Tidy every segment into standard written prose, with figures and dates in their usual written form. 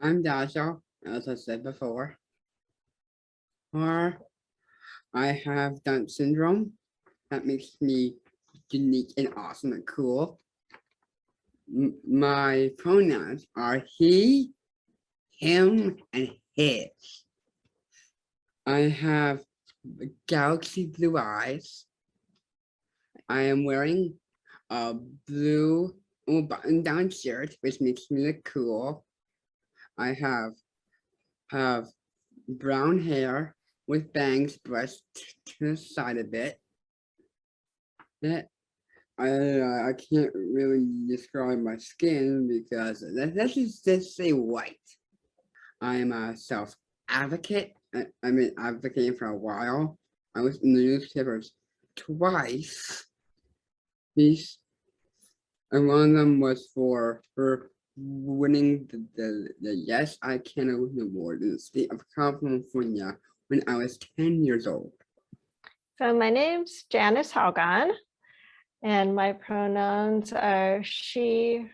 I'm Dashiell, as I said before. Or I have Down syndrome. That makes me unique and awesome and cool. My pronouns are he, him, and his. I have galaxy blue eyes. I am wearing a blue button-down shirt, which makes me look cool. I have brown hair with bangs brushed to the side a bit. That I can't really describe my skin because let's just say white. I am a self advocate. I've been advocating for a while. I was in the newspapers twice. These and one of them was for winning the Yes I Can Award in the state of California when I was 10 years old. So my name's Janice Haugan, and my pronouns are she,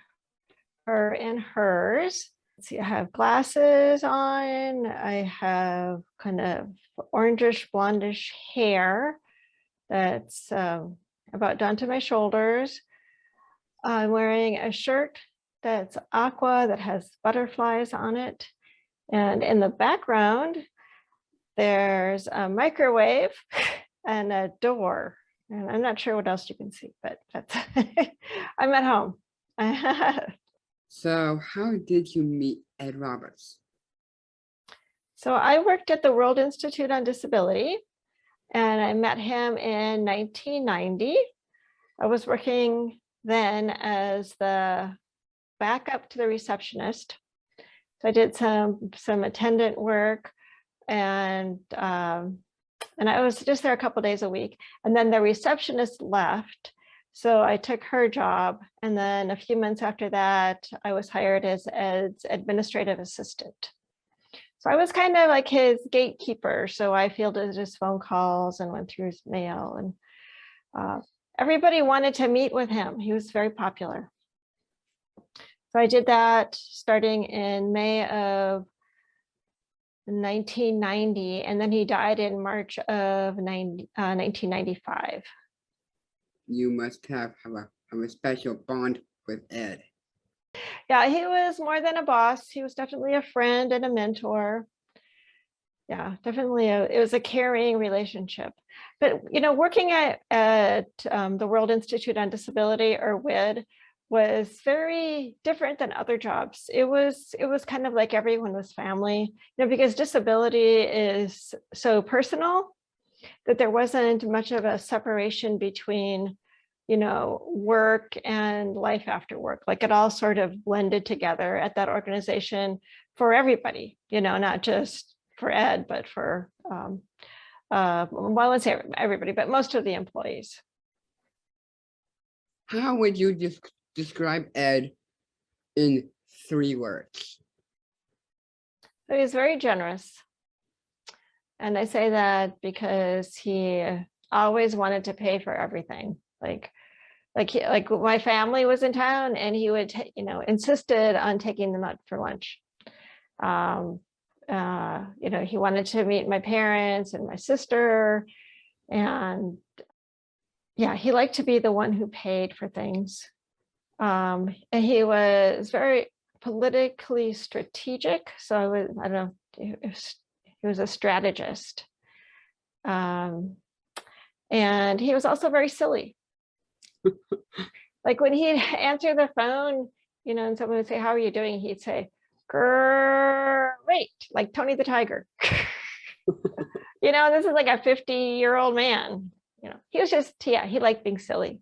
her, and hers. See, I have glasses on. I have kind of orangish, blondish hair that's about down to my shoulders. I'm wearing a shirt that's aqua that has butterflies on it. And in the background, there's a microwave and a door. And I'm not sure what else you can see, but that's I'm at home. So how did you meet Ed Roberts? So I worked at the World Institute on Disability, and I met him in 1990. I was working then as the backup to the receptionist. So I did some attendant work, and I was just there a couple days a week. And then the receptionist left, so I took her job. And then a few months after that, I was hired as administrative assistant. So I was kind of like his gatekeeper. So I fielded his phone calls and went through his mail, and everybody wanted to meet with him. He was very popular. So I did that starting in May of 1990, and then he died in March of 1995. You must have a special bond with Ed. Yeah, he was more than a boss. He was definitely a friend and a mentor. Yeah, definitely. It was a caring relationship. But, you know, working at the World Institute on Disability, or WID, was very different than other jobs. It was kind of like everyone was family, you know, because disability is so personal that there wasn't much of a separation between, you know, work and life after work. Like it all sort of blended together at that organization for everybody, you know, not just for Ed, but for, well, I wouldn't say everybody, but most of the employees. How would you describe Ed in 3 words? So he's very generous. And I say that because he always wanted to pay for everything. Like my family was in town, and he would, you know, insisted on taking them out for lunch. You know, he wanted to meet my parents and my sister, and yeah, he liked to be the one who paid for things. And he was very politically strategic. So I don't know, he was a strategist. And he was also very silly. Like when he'd answer the phone, you know, and someone would say, "How are you doing?" He'd say, "Great," like Tony the Tiger. You know, this is like a 50-year-old man. You know, he was just, yeah, he liked being silly.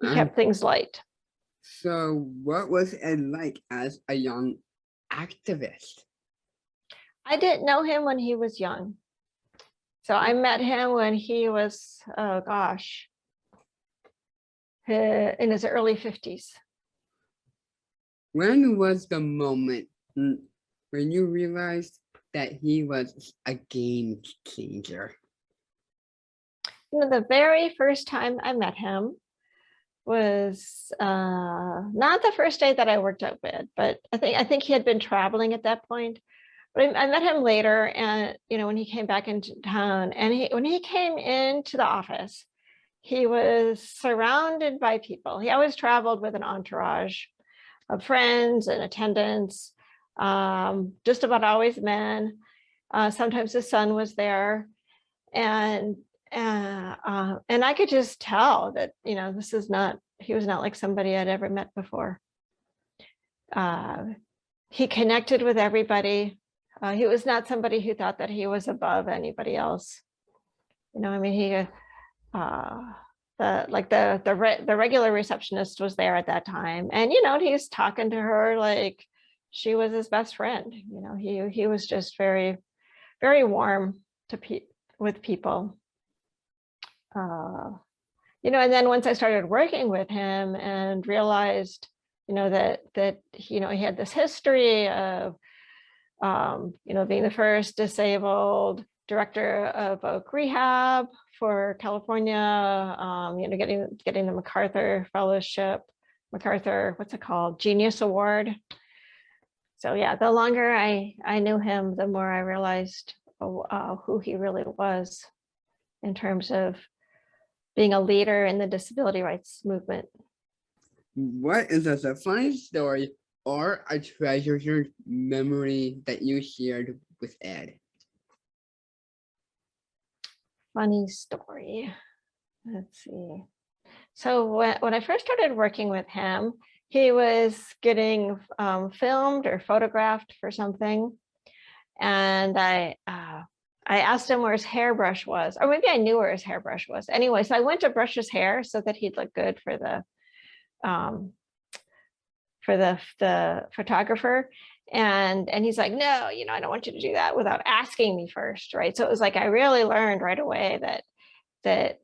He kept things light. So what was Ed like as a young activist? I didn't know him when he was young. So I met him when he was, oh gosh, in his early 50s. When was the moment when you realized that he was a game changer? You know, the very first time I met him, was not the first day that I worked at WID, but I think he had been traveling at that point. But I met him later, and when he came back into town, and when he came into the office, he was surrounded by people. He always traveled with an entourage of friends and attendants, just about always men. Sometimes his son was there, and I could just tell that he was not like somebody I'd ever met before. He connected with everybody. He was not somebody who thought that he was above anybody else. I mean, he the regular receptionist was there at that time, and he's talking to her like she was his best friend. He was just very, very warm with people. And then once I started working with him and realized, that he had this history of, being the first disabled director of Oak Rehab for California, getting the MacArthur Fellowship, what's it called? Genius Award. So yeah, the longer I knew him, the more I realized who he really was in terms of being a leader in the disability rights movement. What is a funny story or a treasured memory that you shared with Ed? Funny story. Let's see. So when I first started working with him, he was getting filmed or photographed for something. And I asked him where his hairbrush was, or maybe I knew where his hairbrush was. Anyway, so I went to brush his hair so that he'd look good for the photographer. And he's like, no, I don't want you to do that without asking me first, right? So it was like I really learned right away that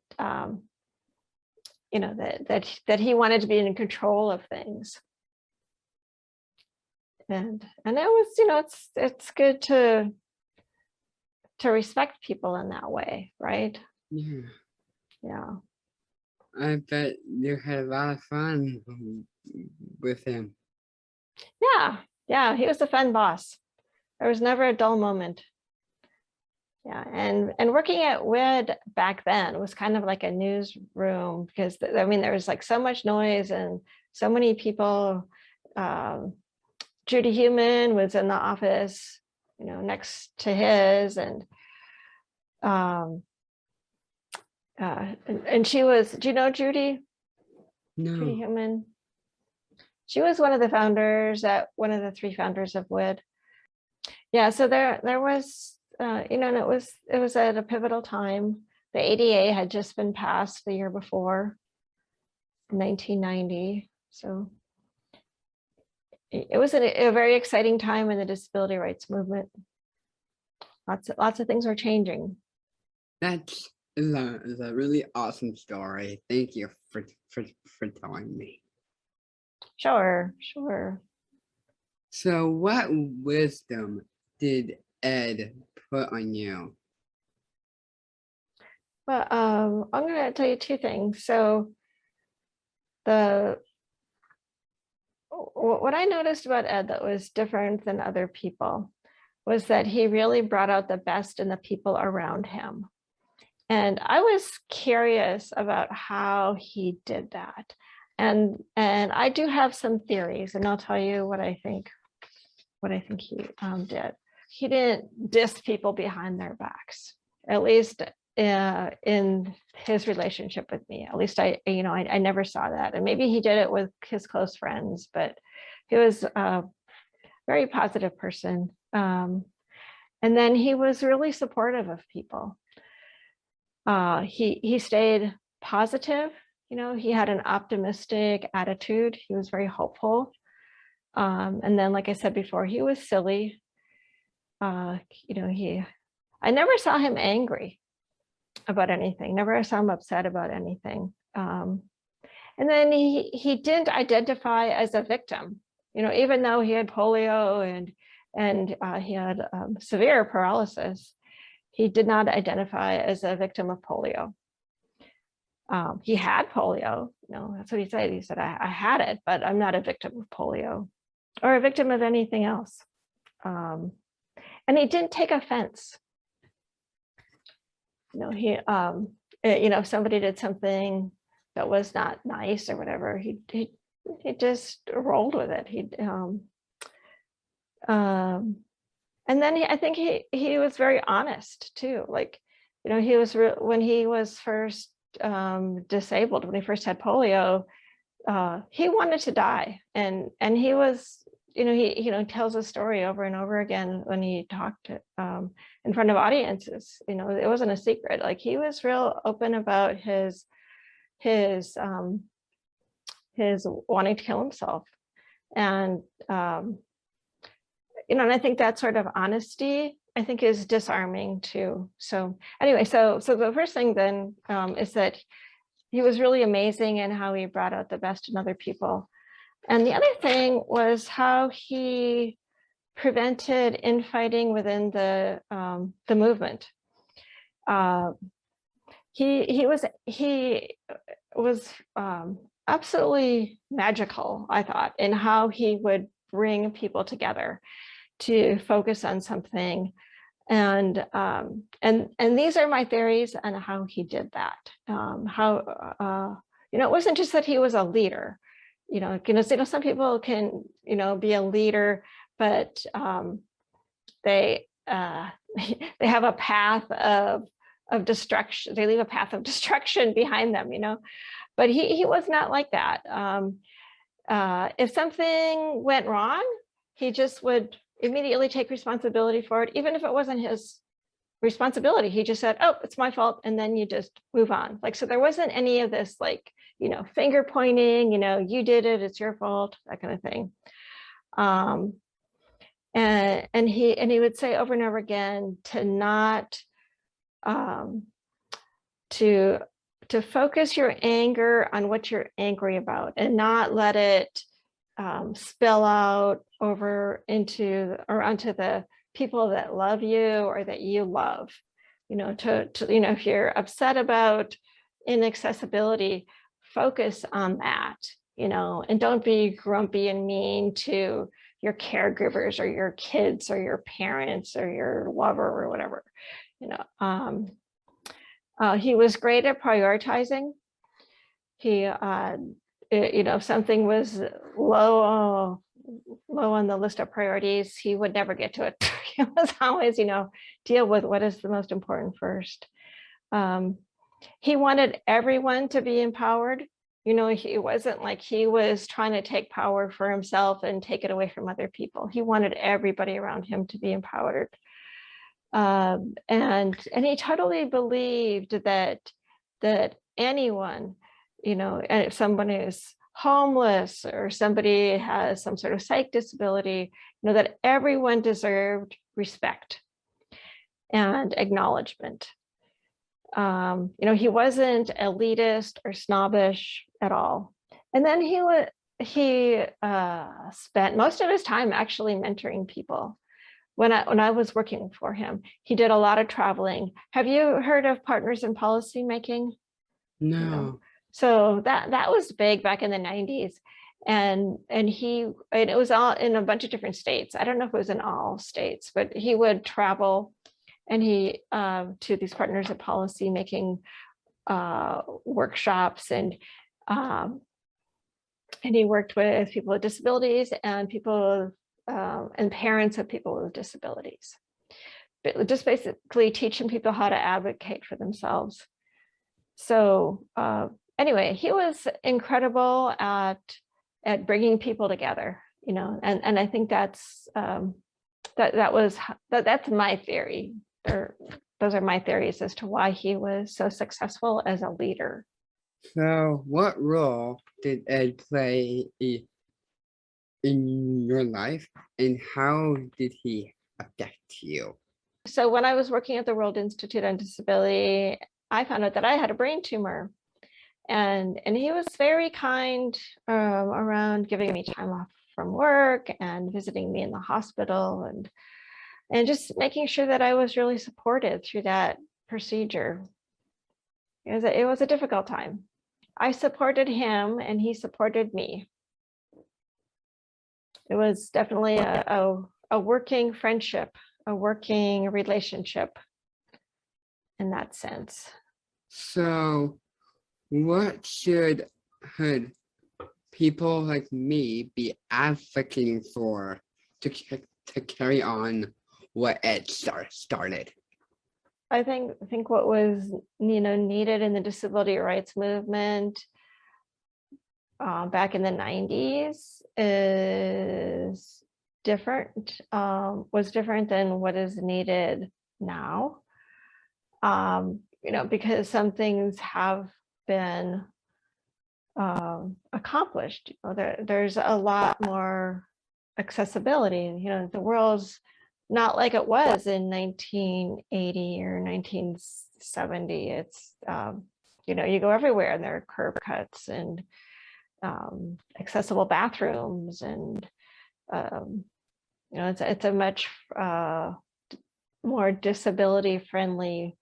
he wanted to be in control of things. And it was, it's good to respect people in that way, right? Yeah. I bet you had a lot of fun with him. Yeah, he was a fun boss. There was never a dull moment. Yeah, and working at WID back then was kind of like a newsroom, because there was like so much noise and so many people. Judy Heumann was in the office, next to his, and she was. Do you know Judy? No. Judy Heumann. She was one of the founders, one of the 3 founders of WID. Yeah, so there was, and it was at a pivotal time. The ADA had just been passed the year before, 1990. So it was a very exciting time in the disability rights movement. Lots of things were changing. That's a really awesome story. Thank you for telling me. Sure. So what wisdom did Ed put on you? Well, I'm going to tell you 2 things. So what I noticed about Ed that was different than other people was that he really brought out the best in the people around him. And I was curious about how he did that. And I do have some theories, and I'll tell you what I think he did. He didn't diss people behind their backs, at least in his relationship with me. At least I never saw that. And maybe he did it with his close friends, but he was a very positive person. And then he was really supportive of people. He stayed positive. He had an optimistic attitude. He was very hopeful. And then, like I said before, he was silly. I never saw him angry about anything. Never saw him upset about anything. And then he didn't identify as a victim. Even though he had polio and he had severe paralysis, he did not identify as a victim of polio. He had polio, that's what he said. He said, I had it, but I'm not a victim of polio or a victim of anything else. And he didn't take offense. If somebody did something that was not nice or whatever, he just rolled with it. And then I think he was very honest too. Like, he was when he was first disabled, when he first had polio, he wanted to die, and he was, he tells a story over and over again when he talked in front of audiences. It wasn't a secret. Like, he was real open about his wanting to kill himself, and and I think that sort of honesty, I think, is disarming too. So anyway, so the first thing then is that he was really amazing in how he brought out the best in other people. And the other thing was how he prevented infighting within the movement. He was absolutely magical, I thought, in how he would bring people together to focus on something. And these are my theories on how he did that. It wasn't just that he was a leader. Some people can, be a leader, but they have a path of destruction. They leave a path of destruction behind them, But he was not like that. If something went wrong, he just would immediately take responsibility for it, even if it wasn't his responsibility. He just said, "Oh, it's my fault," and then you just move on. So there wasn't any of this finger pointing, you did it, it's your fault, that kind of thing. And he would say over and over again to not to focus your anger on what you're angry about, and not let it spill out over onto the people that love you or that you love. If you're upset about inaccessibility, focus on that, and don't be grumpy and mean to your caregivers or your kids or your parents or your lover or whatever. He was great at prioritizing. He if something was low on the list of priorities, he would never get to it. He was always, deal with what is the most important first. He wanted everyone to be empowered. It wasn't like he was trying to take power for himself and take it away from other people. He wanted everybody around him to be empowered. And he totally believed that anyone, and if someone is homeless or somebody has some sort of psych disability, that everyone deserved respect and acknowledgement. He wasn't elitist or snobbish at all. And then he spent most of his time actually mentoring people. When I was working for him, he did a lot of traveling. Have you heard of Partners in Policymaking? No. So that was big back in the 90s. And it was all in a bunch of different states. I don't know if it was in all states, but he would travel and he to these Partners in Policymaking workshops, and he worked with people with disabilities and people and parents of people with disabilities, but just basically teaching people how to advocate for themselves. So anyway, he was incredible at bringing people together, and I think that's that's my theory. Those are my theories as to why he was so successful as a leader. So what role did Ed play in your life, and how did he affect you? So when I was working at the World Institute on Disability, I found out that I had a brain tumor, and he was very kind around giving me time off from work and visiting me in the hospital, and just making sure that I was really supported through that procedure. it was a difficult time. I supported him and he supported me. It was definitely a working friendship, a working relationship in that sense. So what should people like me be advocating for to carry on what it started? I think what was needed in the disability rights movement back in the 90s is different, was different than what is needed now. Because some things have been accomplished. There's a lot more accessibility. The world's not like it was in 1980 or 1970. It's you go everywhere and there are curb cuts and accessible bathrooms, and it's a much more disability friendly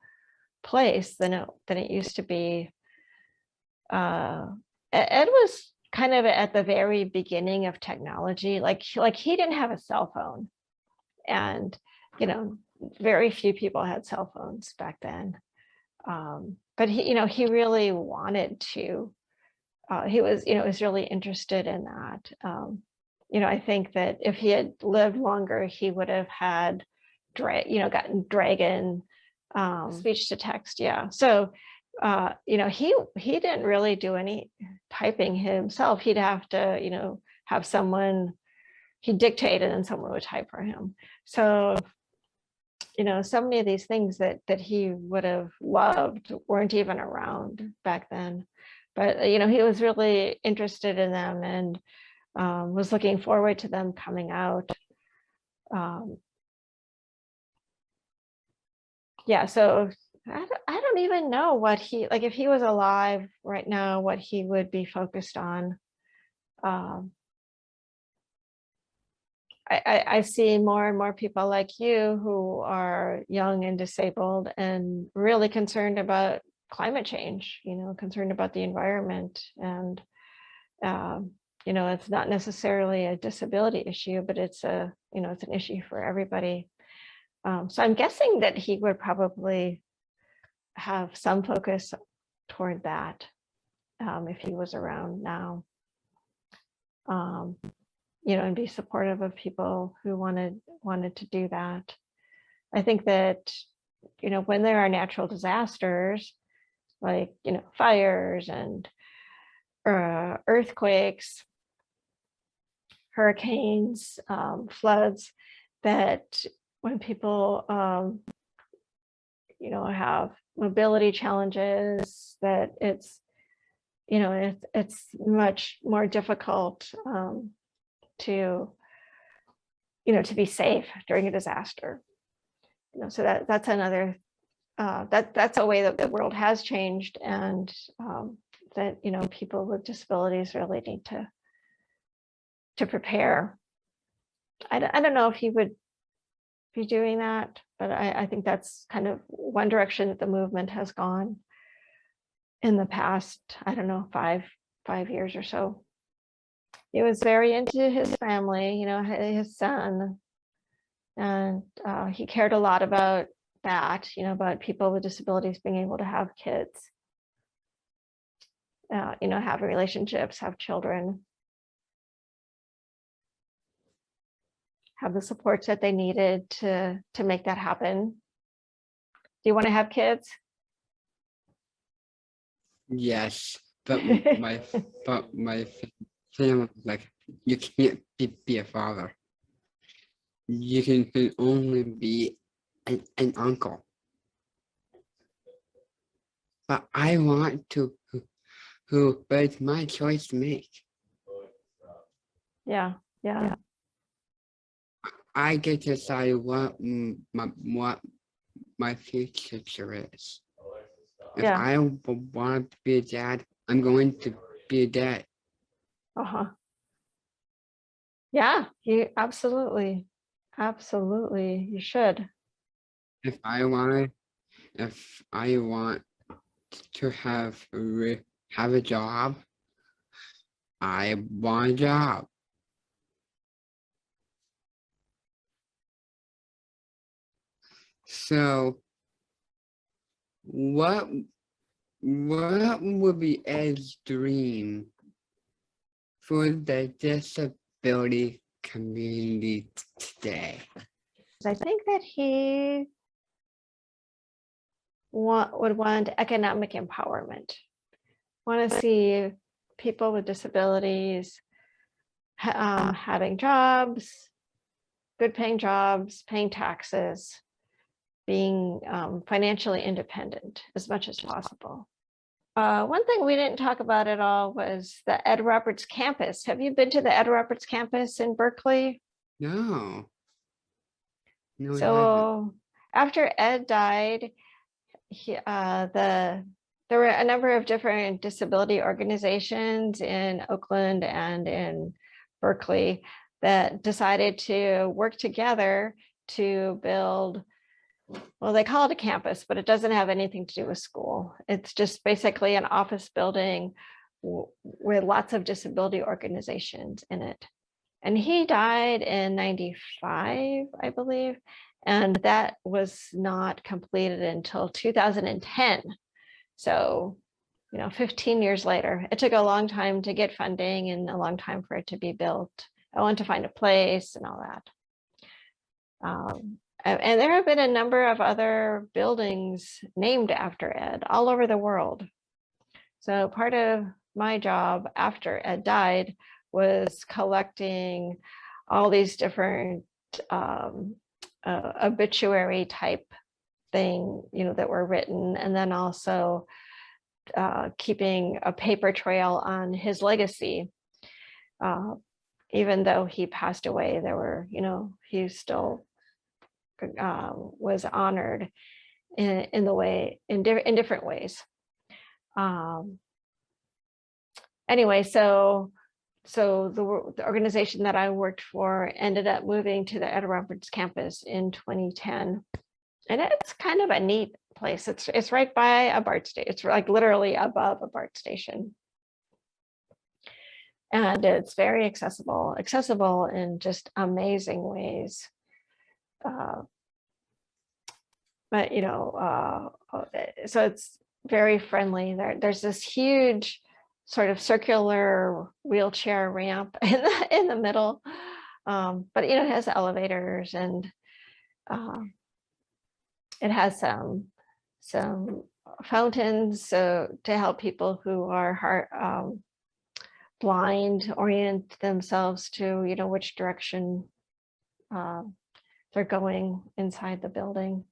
place than it used to be. Ed was kind of at the very beginning of technology. Like he didn't have a cell phone, and very few people had cell phones back then. But he really wanted to. He was really interested in that. I think that if he had lived longer, he would have had gotten Dragon speech to text. Yeah. So he didn't really do any typing himself. He'd have to have someone, he dictated and someone would type for him. So so many of these things that he would have loved weren't even around back then. But he was really interested in them and was looking forward to them coming out. Yeah, so I don't even know what if he was alive right now, what he would be focused on. I see more and more people like you who are young and disabled and really concerned about climate change, concerned about the environment. And, it's not necessarily a disability issue, but it's it's an issue for everybody. So I'm guessing that he would probably have some focus toward that if he was around now. And be supportive of people who wanted to do that. I think that, when there are natural disasters, like, fires and earthquakes, hurricanes, floods, that when people, have mobility challenges, that it's much more difficult to be safe during a disaster. So that's another that's a way that the world has changed, and that people with disabilities really need to prepare. I don't know if he would be doing that, but I think that's kind of one direction that the movement has gone in the past, I don't know, five years or so. He was very into his family, his son, and he cared a lot about that, about people with disabilities being able to have kids, have relationships, have children, have the supports that they needed to make that happen. Do you want to have kids? Yes, but my family, like, you can't be a father. You can only be an uncle. But I want to, but it's my choice to make. Yeah. I get to decide what my future is. If I want to be a dad, I'm going to be a dad. Yeah, you absolutely you should. If I want to have a job. I want a job. So what would be Ed's dream for the disability community today? I think that he would want economic empowerment. Want to see people with disabilities having jobs, good paying jobs, paying taxes, being financially independent as much as possible. One thing we didn't talk about at all was the Ed Roberts campus. Have you been to the Ed Roberts campus in Berkeley? No. No, it hasn't. So after Ed died, there were a number of different disability organizations in Oakland and in Berkeley that decided to work together to build, well, they call it a campus, but it doesn't have anything to do with school. It's just basically an office building with lots of disability organizations in it. And he died in 95, I believe. And that was not completed until 2010. So, 15 years later, it took a long time to get funding and a long time for it to be built. I wanted to find a place and all that. And there have been a number of other buildings named after Ed all over the world. So part of my job after Ed died was collecting all these different obituary type thing, that were written, and then also keeping a paper trail on his legacy. Even though he passed away, there were, he still was honored in different ways. Anyway, so the organization that I worked for ended up moving to the Ed Roberts campus in 2010. And it's kind of a neat place. It's right by a BART station. It's like literally above a BART station. And it's very accessible in just amazing ways. But so it's very friendly. There's this huge sort of circular wheelchair ramp in the middle, but it has elevators, and it has some fountains so to help people who are blind orient themselves to which direction they're going inside the building.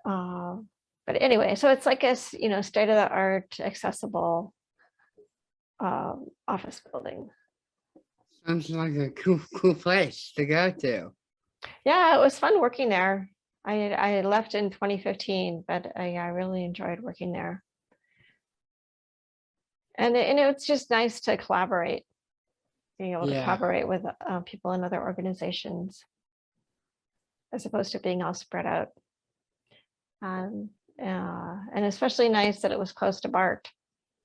But anyway, so it's like a state-of-the-art accessible office building. Sounds like a cool place to go to. Yeah, it was fun working there. I left in 2015, but I really enjoyed working there. And it's just nice to collaborate, being able to collaborate with people in other organizations, as opposed to being all spread out. And especially nice that it was close to BART.